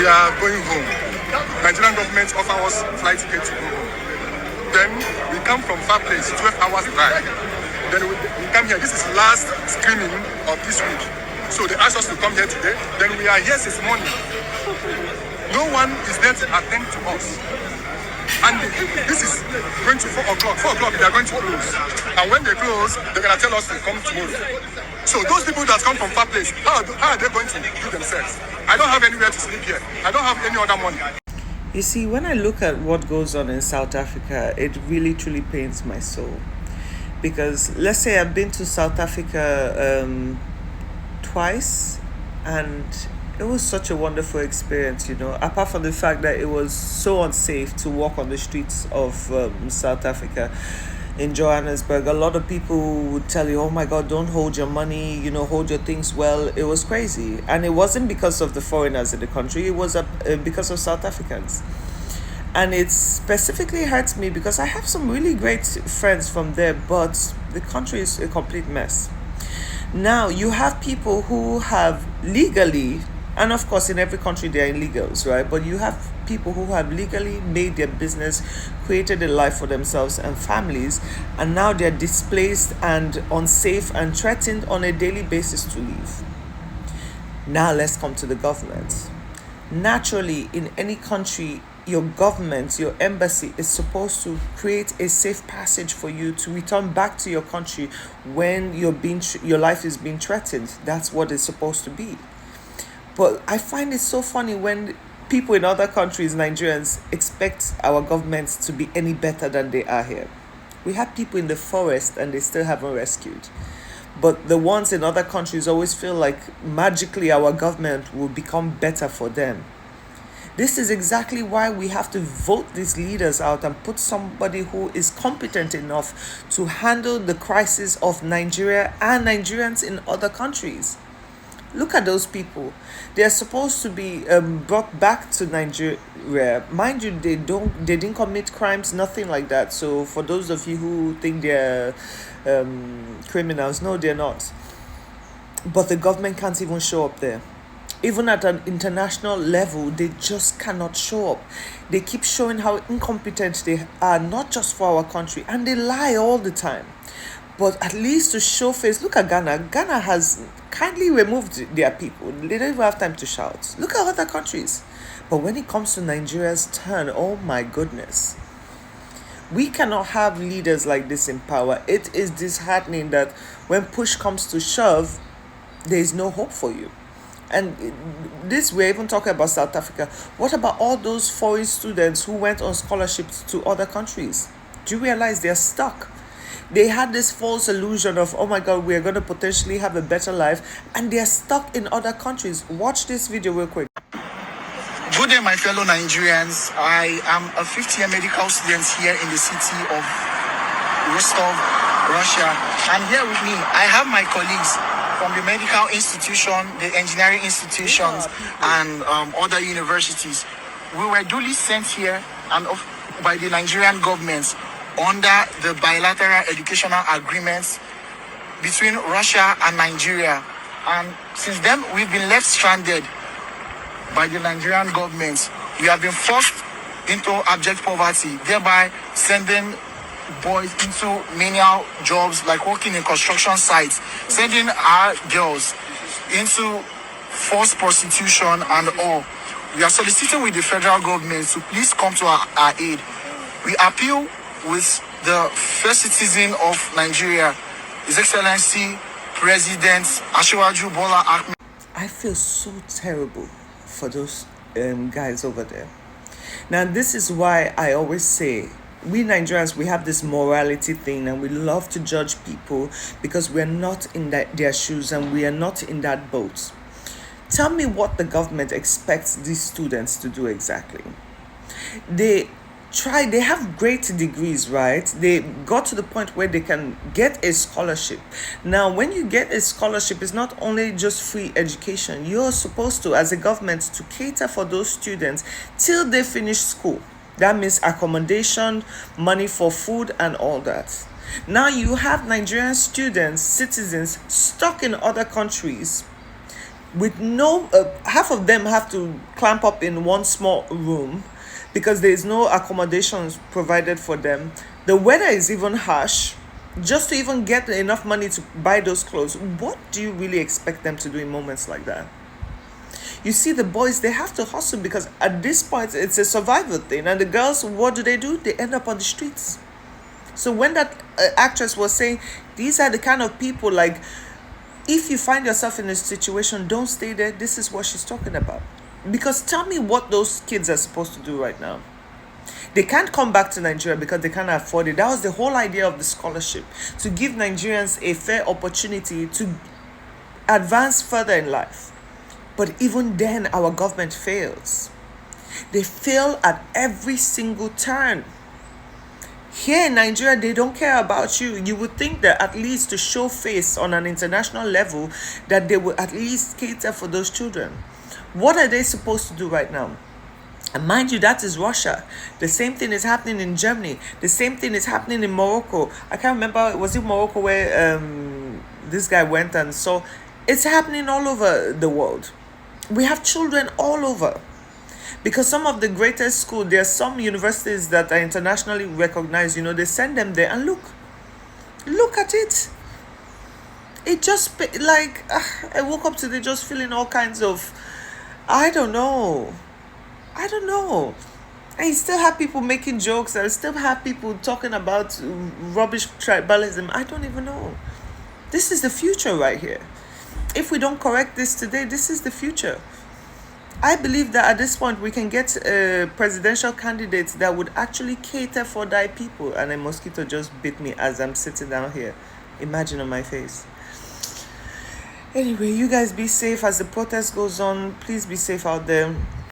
we are going home. Nigerian government offer us flight ticket to go home. Then we come from far place, 12 hours drive. Then we come here. This is last screening of this week. So they asked us to come here today. Then we are here since morning. No one is there to attend to us. And this is going to 4 o'clock. 4 o'clock, they are going to close. And when they close, they're going to tell us to come tomorrow. So those people that come from far place, how are they going to do themselves? I don't have anywhere to sleep here. I don't have any other money. You see, when I look at what goes on in South Africa, it really truly pains my soul. Because let's say I've been to South Africa twice, and it was such a wonderful experience, apart from the fact that it was so unsafe to walk on the streets of South Africa. In Johannesburg, a lot of people would tell you, oh my God, don't hold your money, hold your things well. It was crazy. And it wasn't because of the foreigners in the country, it was because of South Africans. And it specifically hurts me because I have some really great friends from there, but the country is a complete mess. Now, you have people who have legally, and of course in every country there are illegals, right? But you have people who have legally made their business, created a life for themselves and families, and now they're displaced and unsafe and threatened on a daily basis to leave. Now let's come to the government. Naturally, in any country, your government, your embassy is supposed to create a safe passage for you to return back to your country when your life is being threatened. That's what it's supposed to be. But I find it so funny when people in other countries, Nigerians, expect our governments to be any better than they are here. We have people in the forest and they still haven't rescued. But the ones in other countries always feel like magically our government will become better for them. This is exactly why we have to vote these leaders out and put somebody who is competent enough to handle the crisis of Nigeria and Nigerians in other countries. Look at those people. They are supposed to be brought back to Nigeria. Mind you, they didn't commit crimes, nothing like that. So for those of you who think they're criminals, no, they're not. But the government can't even show up there. Even at an international level, they just cannot show up. They keep showing how incompetent they are, not just for our country, and they lie all the time. But at least to show face, look at Ghana. Ghana has kindly removed their people. They don't even have time to shout. Look at other countries. But when it comes to Nigeria's turn, oh my goodness. We cannot have leaders like this in power. It is disheartening that when push comes to shove, there is no hope for you. And this, we're even talking about South Africa. What about all those foreign students who went on scholarships to other countries? Do you realize they're stuck? They had this false illusion of, oh my God, we are going to potentially have a better life, and they're stuck in other countries. Watch this video real quick. Good day, my fellow Nigerians. I am a fifth-year medical student here in the city of Rostov, Russia. And here with me, I have my colleagues from the medical institution, the engineering institutions, and other universities. We were duly sent here by the Nigerian government under the bilateral educational agreements between Russia and Nigeria. And since then, we've been left stranded by the Nigerian government. We have been forced into abject poverty, thereby sending boys into menial jobs like working in construction sites, sending our girls into forced prostitution and all. We are soliciting with the federal government to please come to our aid. We appeal with the first citizen of Nigeria, His Excellency President Asiwaju Bola Ahmed. I feel so terrible for those guys over there. Now, this is why I always say, we Nigerians, we have this morality thing and we love to judge people because we're not in their shoes and we are not in that boat. Tell me what the government expects these students to do exactly. They have great degrees, right? They got to the point where they can get a scholarship. Now, when you get a scholarship, it's not only just free education. You're supposed to, as a government, to cater for those students till they finish school. That means accommodation, money for food, and all that. Now you have Nigerian students, citizens, stuck in other countries, with no half of them have to clamp up in one small room because there is no accommodations provided for them. The weather is even harsh. Just to even get enough money to buy those clothes, what do you really expect them to do in moments like that? You see, the boys, they have to hustle because at this point it's a survival thing, and the girls, what do? They end up on the streets. So when that actress was saying these are the kind of people, like, if you find yourself in a situation, don't stay there, this is what she's talking about. Because tell me what those kids are supposed to do right now. They can't come back to Nigeria because they can't afford it. That was the whole idea of the scholarship, to give Nigerians a fair opportunity to advance further in life. But even then, our government fails. They fail at every single turn. Here in Nigeria, they don't care about you. You would think that at least to show face on an international level, that they would at least cater for those children. What are they supposed to do right now? And mind you, that is Russia. The same thing is happening in Germany. The same thing is happening in Morocco. I can't remember, was it Morocco where this guy went and saw? It's happening all over the world. We have children all over. Because some of the greatest schools, there are some universities that are internationally recognized, they send them there and look at it. It just, like, I woke up today just feeling all kinds of, I don't know. And you still have people making jokes. I still have people talking about rubbish tribalism. I don't even know. This is the future right here. If we don't correct this today, this is the future. I believe that at this point we can get presidential candidates that would actually cater for thy people. And a mosquito just bit me as I'm sitting down here. Imagine on my face. Anyway, you guys be safe as the protest goes on. Please be safe out there.